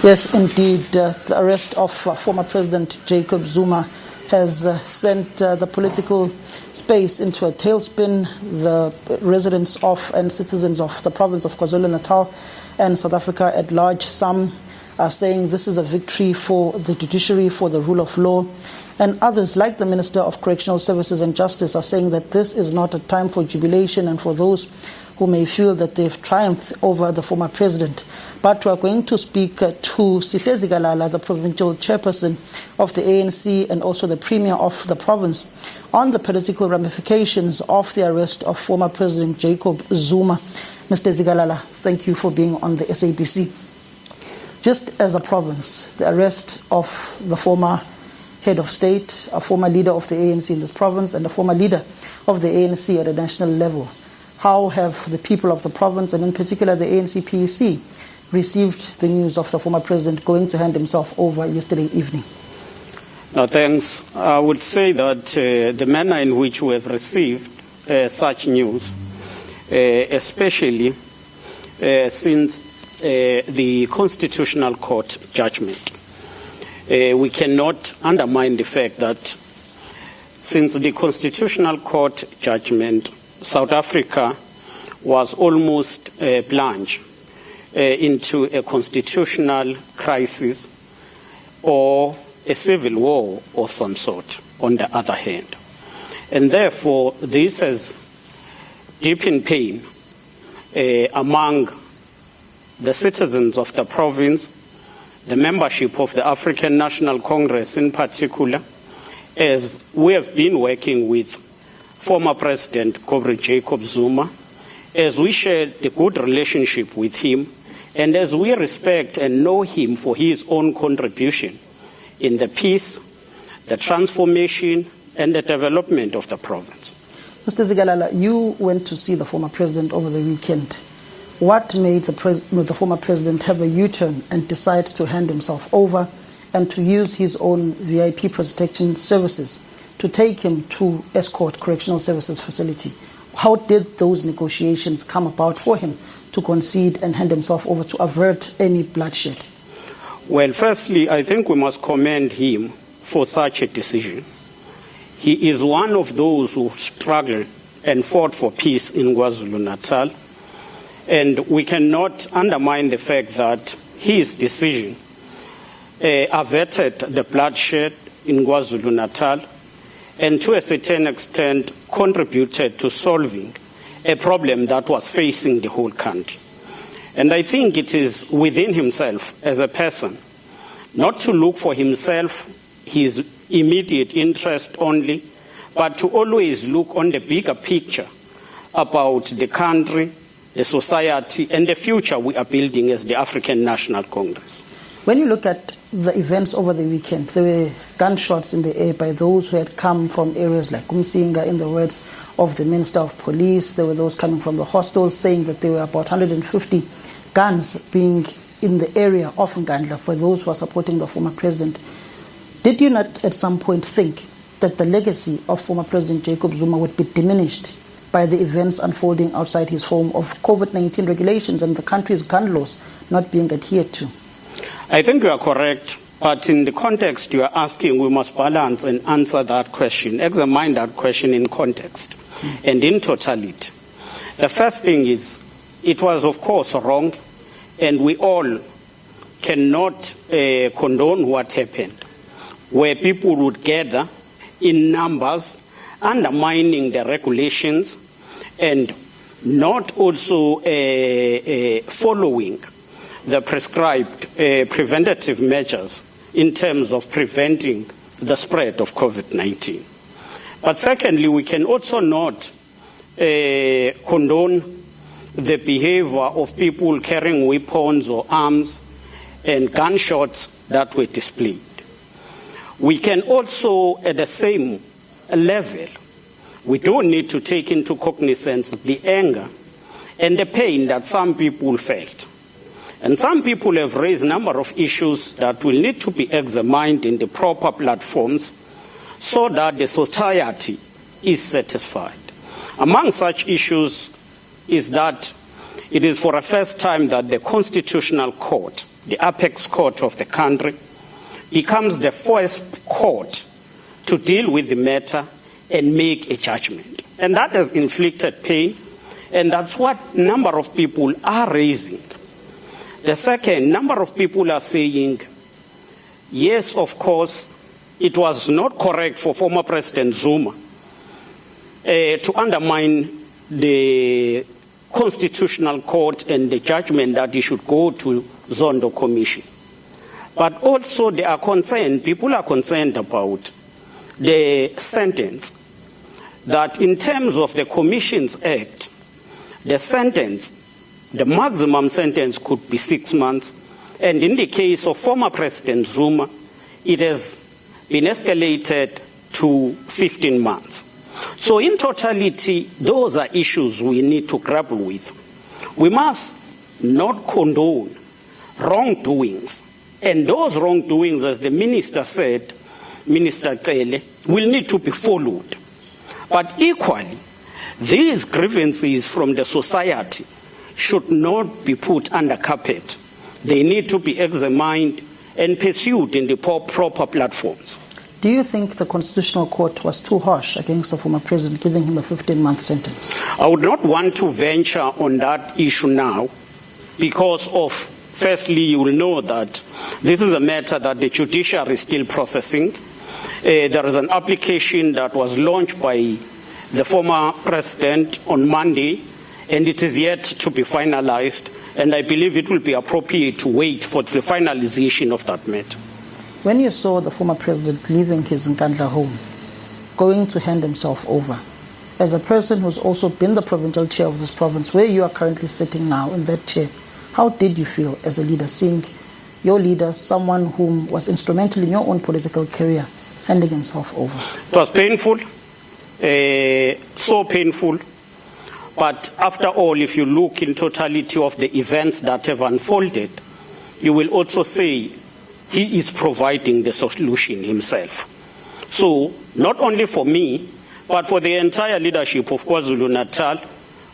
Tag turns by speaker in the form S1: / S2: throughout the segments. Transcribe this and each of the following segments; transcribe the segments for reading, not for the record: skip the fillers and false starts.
S1: Yes, indeed. The arrest of former President Jacob Zuma has sent the political space into a tailspin. The residents of and citizens of the province of KwaZulu-Natal and South Africa at large, some are saying this is a victory for the judiciary, for the rule of law. And others, like the Minister of Correctional Services and Justice, are saying that this is not a time for jubilation and for those who may feel that they've triumphed over the former president. But we are going to speak to Sihle Zikalala, the provincial chairperson of the ANC and also the premier of the province, on the political ramifications of the arrest of former President Jacob Zuma. Mr. Zikalala, thank you for being on the SABC. Just as a province, the arrest of the former head of state, a former leader of the ANC in this province, and a former leader of the ANC at a national level, how have the people of the province, and in particular the ANC PEC, received the news of the former president going to hand himself over yesterday evening?
S2: No, thanks. I would say that the manner in which we have received such news, especially since the Constitutional Court judgment, we cannot undermine the fact that since the Constitutional Court judgment, South Africa was almost plunged into a constitutional crisis or a civil war of some sort, on the other hand. And therefore, this has deepened pain among the citizens of the province, the membership of the African National Congress in particular, as we have been working with former President Jacob Zuma, as we share a good relationship with him, and as we respect and know him for his own contribution in the peace, the transformation, and the development of the province.
S1: Mr. Zikalala, you went to see the former president over the weekend. What made the former president have a U-turn and decide to hand himself over and to use his own VIP protection services to take him to Escort Correctional Services facility? How did those negotiations come about for him to concede and hand himself over to avert any bloodshed?
S2: Well, firstly, I think we must commend him for such a decision. He is one of those who struggled and fought for peace in KwaZulu-Natal, and we cannot undermine the fact that his decision averted the bloodshed in KwaZulu-Natal and to a certain extent contributed to solving a problem that was facing the whole country. And I think it is within himself as a person not to look for himself, his immediate interest only, but to always look on the bigger picture about the country, the society, and the future we are building as the African National Congress.
S1: When you look at the events over the weekend, there were gunshots in the air by those who had come from areas like Umsinga, in the words of the Minister of Police. There were those coming from the hostels saying that there were about 150 guns being in the area of Ngandla for those who are supporting the former president. Did you not at some point think that the legacy of former President Jacob Zuma would be diminished by the events unfolding outside his home of COVID-19 regulations and the country's gun laws not being adhered to?
S2: I think you are correct, but in the context you are asking, we must balance and answer that question, examine that question in context and in totality. The first thing is, it was of course wrong, and we all cannot condone what happened, where people would gather in numbers, undermining the regulations and not also following the prescribed preventative measures in terms of preventing the spread of COVID-19. But secondly, we can also not condone the behavior of people carrying weapons or arms and gunshots that were displayed. We can also, at the same level, we do need to take into cognizance the anger and the pain that some people felt. And some people have raised a number of issues that will need to be examined in the proper platforms so that the society is satisfied. Among such issues is that it is for the first time that the Constitutional Court the apex court of the country, becomes the first court to deal with the matter and make a judgment. And that has inflicted pain, and that's what number of people are raising. The second, number of people are saying, yes, of course, it was not correct for former President Zuma to undermine the Constitutional Court and the judgment that he should go to Zondo Commission. But also they are concerned, people are concerned about the sentence, that in terms of the Commissions Act, the sentence, the maximum sentence could be 6 months, and in the case of former President Zuma, it has been escalated to 15 months. So in totality, those are issues we need to grapple with. We must not condone wrongdoings, and those wrongdoings, as the minister said, Minister Cele, will need to be followed. But equally, these grievances from the society should not be put under carpet. They need to be examined and pursued in the proper platforms.
S1: Do you think the Constitutional Court was too harsh against the former president, giving him a 15-month sentence?
S2: I would not want to venture on that issue now because of, firstly, you will know that this is a matter that the Judiciary is still processing. There is an application that was launched by the former president on Monday, and it is yet to be finalized, and I believe it will be appropriate to wait for the finalization of that matter.
S1: When you saw the former president leaving his Nkandla home, going to hand himself over, as a person who's also been the provincial chair of this province, where you are currently sitting now in that chair, how did you feel as a leader, seeing your leader, someone whom was instrumental in your own political career, handing himself over?
S2: It was painful, so painful. But after all, if you look in totality of the events that have unfolded, you will also say he is providing the solution himself. So not only for me, but for the entire leadership of KwaZulu-Natal,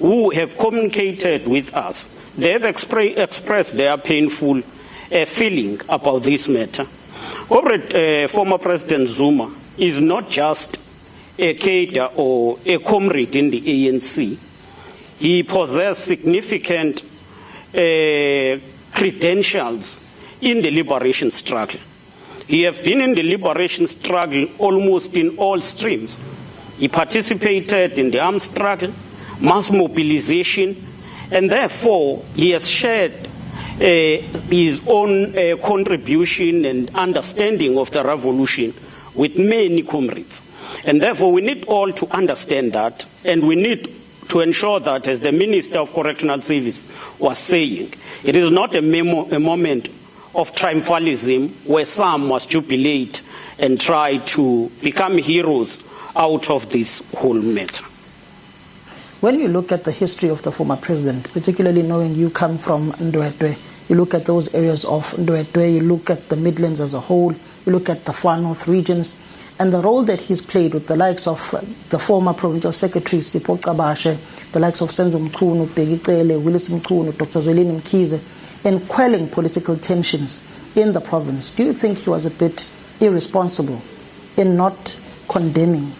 S2: who have communicated with us, they have expressed their painful feeling about this matter. Former President Zuma is not just a cadre or a comrade in the ANC. He possessed significant credentials in the liberation struggle. He has been in the liberation struggle almost in all streams. He participated in the armed struggle, mass mobilization, and therefore he has shared his own contribution and understanding of the revolution with many comrades. And therefore we need all to understand that, and we need to ensure that, as the Minister of Correctional Service was saying, it is not a moment of triumphalism where some must jubilate and try to become heroes out of this whole matter.
S1: When you look at the history of the former president, particularly knowing you come from Ndwedwe, you look at those areas of Ndwedwe, you look at the Midlands as a whole, you look at the Far North regions, and the role that he's played with the likes of the former provincial secretaries, Sipho Qabashe, the likes of Senzo Mchunu, Bheki Cele, Willis Mchunu, Dr. Zwelini Mkhize, in quelling political tensions in the province. Do you think he was a bit irresponsible in not condemning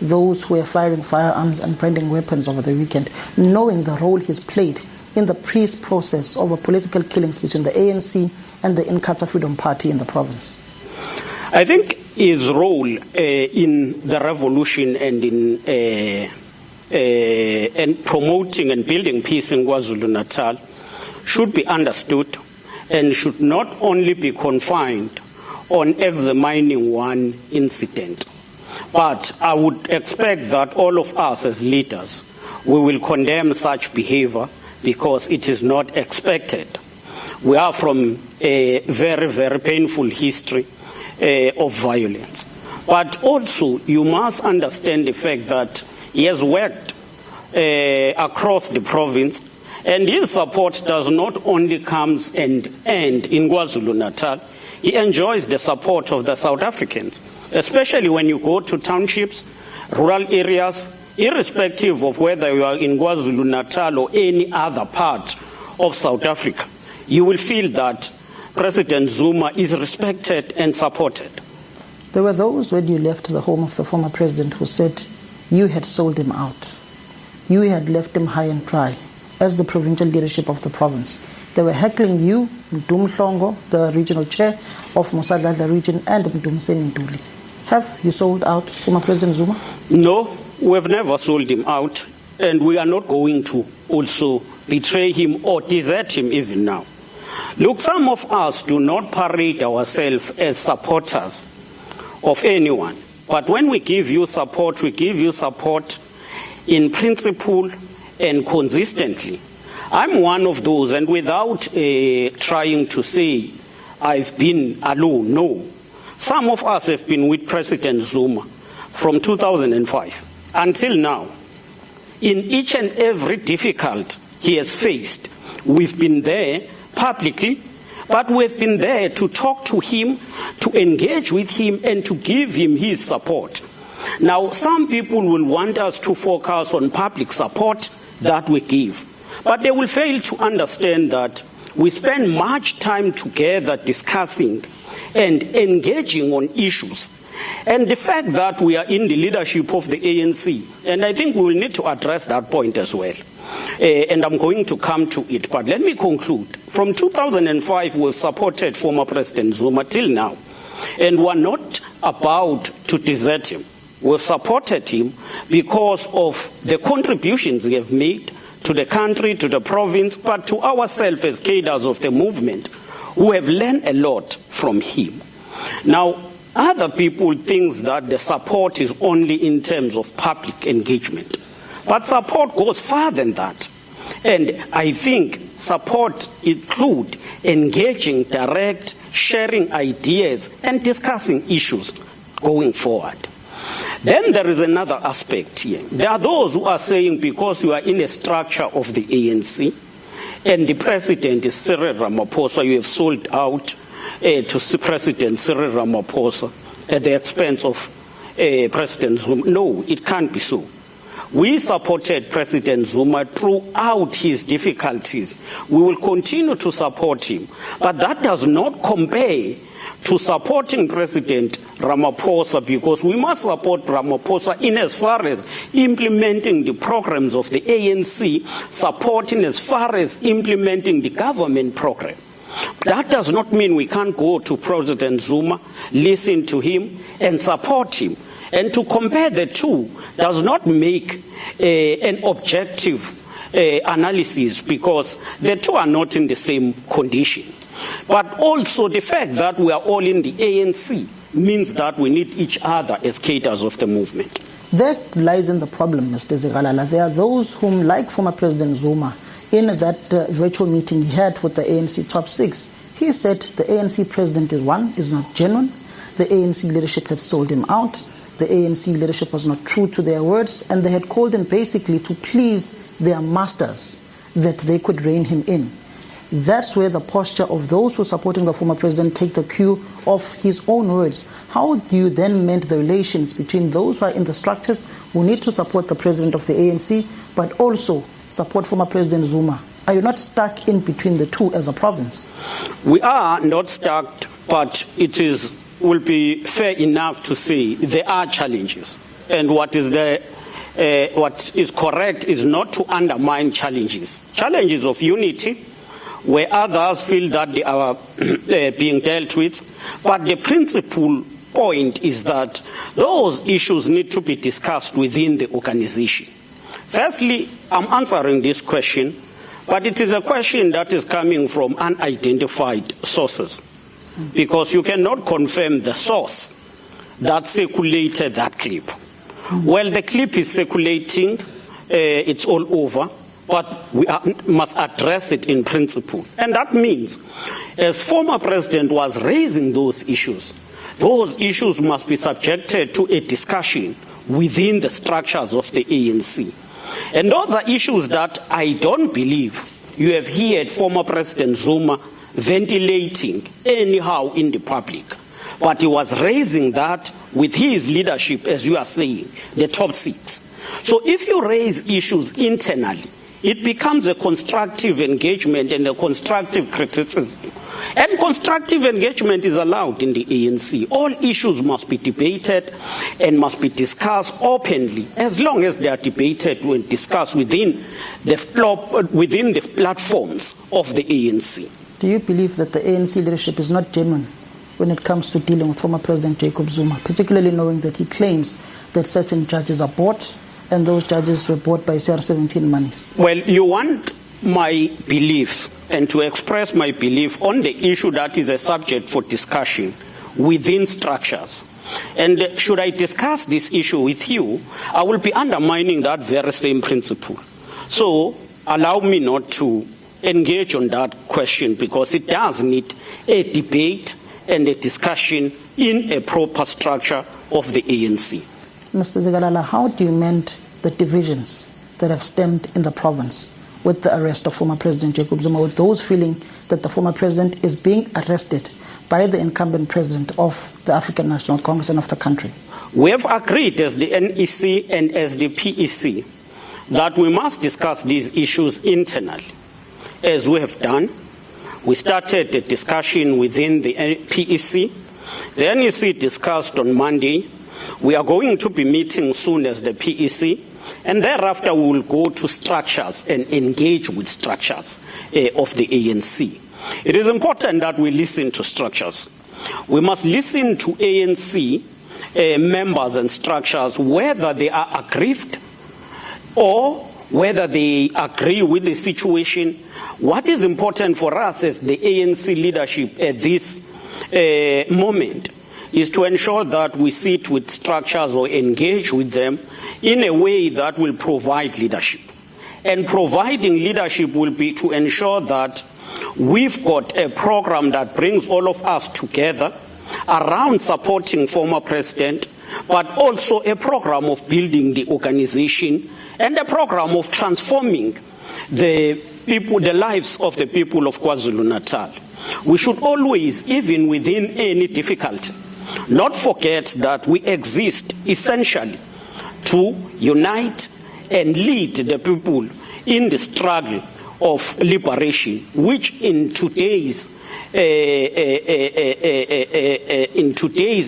S1: those who were firing firearms and branding weapons over the weekend, knowing the role he's played in the peace process over political killings between the ANC and the Inkatha Freedom Party in the province?
S2: I think his role in the revolution and in and promoting and building peace in KwaZulu-Natal should be understood and should not only be confined on examining one incident. But I would expect that all of us as leaders, we will condemn such behavior because it is not expected. We are from a very, very painful history of violence. But also, you must understand the fact that he has worked across the province, and his support does not only come and end in KwaZulu-Natal. He enjoys the support of the South Africans, especially when you go to townships, rural areas, irrespective of whether you are in KwaZulu-Natal or any other part of South Africa. You will feel that President Zuma is respected and supported.
S1: There were those when you left the home of the former president who said you had sold him out. You had left him high and dry as the provincial leadership of the province. They were heckling you, Mdum Hlongo, the regional chair of Mosadladla region, and Mdum Seninduli. Have you sold out former President Zuma?
S2: No, we have never sold him out, and we are not going to also betray him or desert him even now. Look, some of us do not parade ourselves as supporters of anyone. But when we give you support in principle and consistently. I'm one of those, and without trying to say I've been alone, no. Some of us have been with President Zuma from 2005 until now. In each and every difficulty he has faced, we've been there publicly, but we've been there to talk to him, to engage with him, and to give him his support. Now, some people will want us to focus on public support that we give, but they will fail to understand that we spend much time together discussing and engaging on issues. And the fact that we are in the leadership of the ANC, and I think we will need to address that point as well. And I'm going to come to it, but let me conclude. From 2005, we've supported former President Zuma till now, and we're not about to desert him. We've supported him because of the contributions he has made to the country, to the province, but to ourselves as cadres of the movement, who have learned a lot from him. Now, other people think that the support is only in terms of public engagement. But support goes further than that. And I think support includes engaging, direct, sharing ideas, and discussing issues going forward. Then there is another aspect here. There are those who are saying because you are in a structure of the ANC and the president is Cyril Ramaphosa, you have sold out to President Cyril Ramaphosa at the expense of President Zuma. No, it can't be so. We supported President Zuma throughout his difficulties. We will continue to support him. But that does not compare to supporting President Ramaphosa, because we must support Ramaphosa in as far as implementing the programs of the ANC, supporting as far as implementing the government program. That does not mean we can't go to President Zuma, listen to him, and support him. And to compare the two does not make an objective analysis, because the two are not in the same conditions. But also the fact that we are all in the ANC means that we need each other as cadres of the movement.
S1: That lies in the problem, Mr. Zikalala. There are those whom, like former President Zuma, in that virtual meeting he had with the ANC top six, he said the ANC president is not genuine, the ANC leadership had sold him out, the ANC leadership was not true to their words, and they had called him basically to please their masters that they could rein him in. That's where the posture of those who are supporting the former president take the cue of his own words. How do you then mend the relations between those who are in the structures who need to support the president of the ANC, but also support former President Zuma? Are you not stuck in between the two as a province?
S2: We are not stuck, but will be fair enough to say there are challenges. And what is correct is not to undermine challenges. Challenges of unity, where others feel that they are being dealt with. But the principal point is that those issues need to be discussed within the organization. Firstly, I'm answering this question, but it is a question that is coming from unidentified sources, because you cannot confirm the source that circulated that clip. Well, the clip is circulating, it's all over, but we must address it in principle. And that means, as former president was raising those issues must be subjected to a discussion within the structures of the ANC. And those are issues that I don't believe you have heard former President Zuma ventilating anyhow in the public. But he was raising that with his leadership, as you are saying, the top six. So if you raise issues internally, it becomes a constructive engagement and a constructive criticism. And constructive engagement is allowed in the ANC. All issues must be debated and must be discussed openly, as long as they are debated and discussed within the platforms of the ANC.
S1: Do you believe that the ANC leadership is not genuine when it comes to dealing with former President Jacob Zuma, particularly knowing that he claims that certain judges are bought and those judges were bought by CR17 monies?
S2: Well, you want my belief and to express my belief on the issue that is a subject for discussion within structures. And should I discuss this issue with you, I will be undermining that very same principle. So allow me not to engage on that question, because it does need a debate and a discussion in a proper structure of the ANC.
S1: Mr. Zikalala, how do you mend the divisions that have stemmed in the province with the arrest of former President Jacob Zuma, with those feeling that the former president is being arrested by the incumbent president of the African National Congress and of the country?
S2: We have agreed as the NEC and as the PEC that we must discuss these issues internally, as we have done. We started a discussion within the PEC. The NEC discussed on Monday. We are going to be meeting soon as the PEC, and thereafter we will go to structures and engage with structures of the ANC. It is important that we listen to structures. We must listen to ANC members and structures, whether they are aggrieved or whether they agree with the situation. What is important for us as the ANC leadership at this moment is to ensure that we sit with structures or engage with them in a way that will provide leadership. And providing leadership will be to ensure that we've got a program that brings all of us together around supporting former president, but also a program of building the organization and a program of transforming the lives of the people of KwaZulu-Natal. We should always, even within any difficulty, not forget that we exist essentially to unite and lead the people in the struggle of liberation, which in today's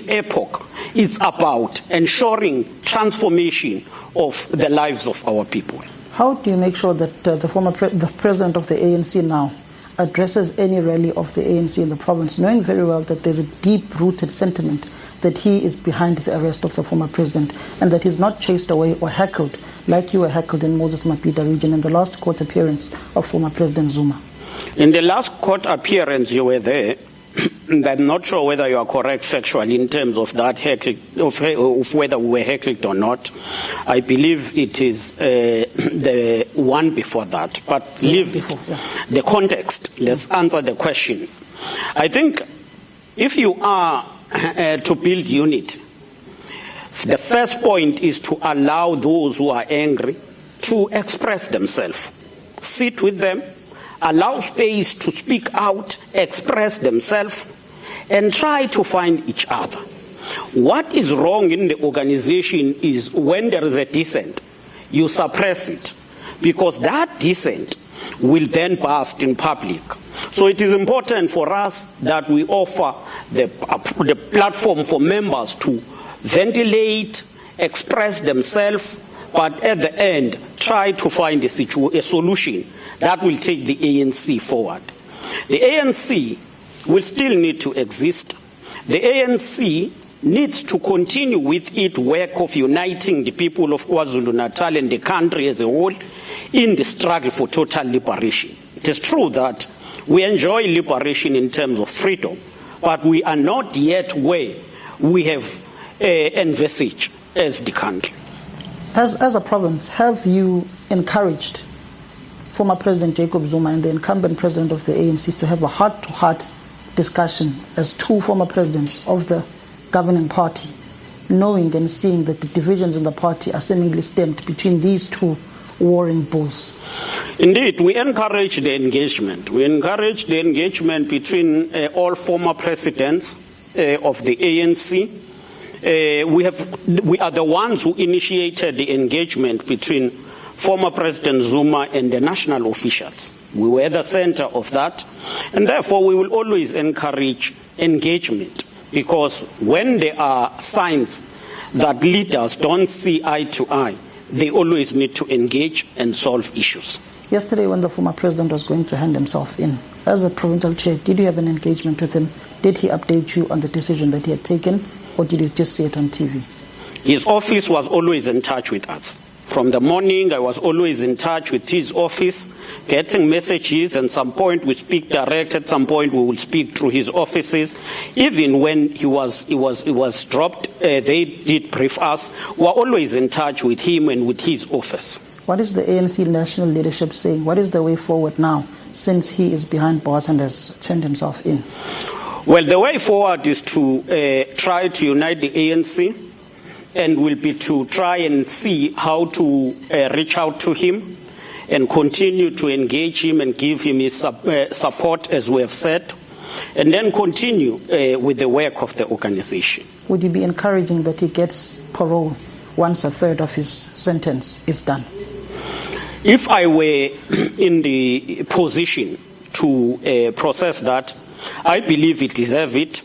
S2: epoch is about ensuring transformation of the lives of our people.
S1: How do you make sure that the president of the ANC now addresses any rally of the ANC in the province, knowing very well that there's a deep-rooted sentiment that he is behind the arrest of the former president and that he's not chased away or heckled like you were heckled in Moses Mabhida region in the last court appearance of former President Zuma?
S2: In the last court appearance, you were there. I'm not sure whether you are correct factually in terms of that heckling, of whether we were heckled or not. I believe it is the one before that. But leave the context. Let's answer the question. I think if you are to build unity, the first point is to allow those who are angry to express themselves. Sit with them, allow space to speak out, express themselves, and try to find each other. What is wrong in the organization is when there is a dissent, you suppress it, because that dissent will then burst in public. So it is important for us that we offer the platform for members to ventilate, express themselves, but at the end, try to find a solution that will take the ANC forward. The ANC will still need to exist. The ANC needs to continue with its work of uniting the people of KwaZulu-Natal and the country as a whole in the struggle for total liberation. It is true that we enjoy liberation in terms of freedom, but we are not yet where we have envisaged as the country.
S1: As a province, have you encouraged former President Jacob Zuma and the incumbent president of the ANC to have a heart-to-heart discussion as two former presidents of the governing party, knowing and seeing that the divisions in the party are seemingly stemmed between these two warring bulls?
S2: Indeed, we encourage the engagement. We encourage the engagement between all former presidents of the ANC. We are the ones who initiated the engagement between former President Zuma and the national officials. We were at the center of that, and therefore we will always encourage engagement, because when there are signs that leaders don't see eye to eye, they always need to engage and solve issues.
S1: Yesterday, when the former president was going to hand himself in, as a provincial chair, did you have an engagement with him? Did he update you on the decision that he had taken, or did you just see it on TV?
S2: His office was always in touch with us. From the morning, I was always in touch with his office, getting messages. At some point, we speak direct. At some point, we will speak through his offices. Even when he was dropped, they did brief us. We are always in touch with him and with his office.
S1: What is the ANC national leadership saying? What is the way forward now, since he is behind bars and has turned himself in?
S2: Well, the way forward is to try to unite the ANC, and will be to try and see how to reach out to him and continue to engage him and give him his support, as we have said, and then continue with the work of the organization.
S1: Would you be encouraging that he gets parole once a third of his sentence is done?
S2: If I were in the position to process that, I believe he deserves it,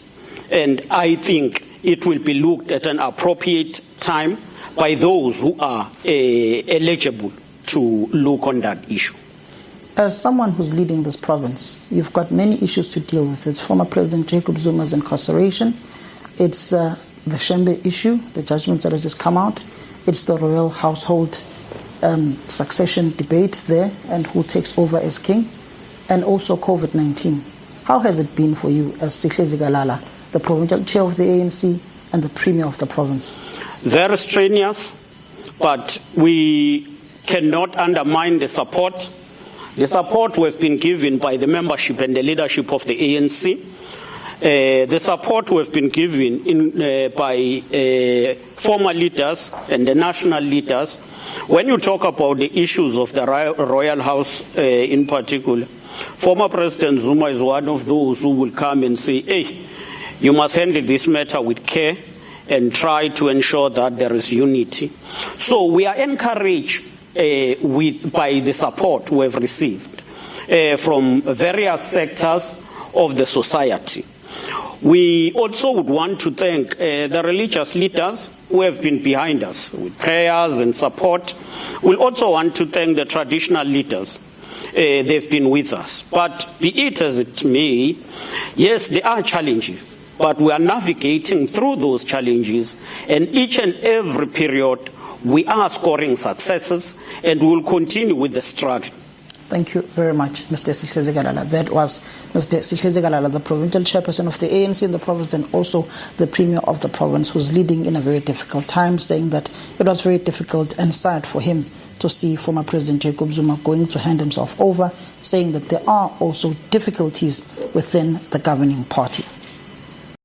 S2: and I think it will be looked at an appropriate time by those who are eligible to look on that issue.
S1: As someone who's leading this province, you've got many issues to deal with. It's former President Jacob Zuma's incarceration. It's the Shembe issue, the judgments that have just come out. It's the royal household succession debate there and who takes over as king, and also COVID-19. How has it been for you as Sihle Zikalala, the provincial chair of the ANC and the premier of the province?
S2: Very strenuous, but we cannot undermine the support. The support was been given by the membership and the leadership of the ANC. The support was been given by former leaders and the national leaders. When you talk about the issues of the royal house in particular, former President Zuma is one of those who will come and say, hey, you must handle this matter with care and try to ensure that there is unity. So we are encouraged by the support we have received from various sectors of the society. We also would want to thank the religious leaders who have been behind us with prayers and support. We also want to thank the traditional leaders. They've been with us. But be it as it may, yes, there are challenges, but we are navigating through those challenges, and each and every period we are scoring successes, and we will continue with the struggle.
S1: Thank you very much, Mr. Sihle Zikalala. That was Mr. Sihle Zikalala, the provincial chairperson of the ANC in the province and also the premier of the province, who's leading in a very difficult time, saying that it was very difficult and sad for him to see former President Jacob Zuma going to hand himself over, saying that there are also difficulties within the governing party.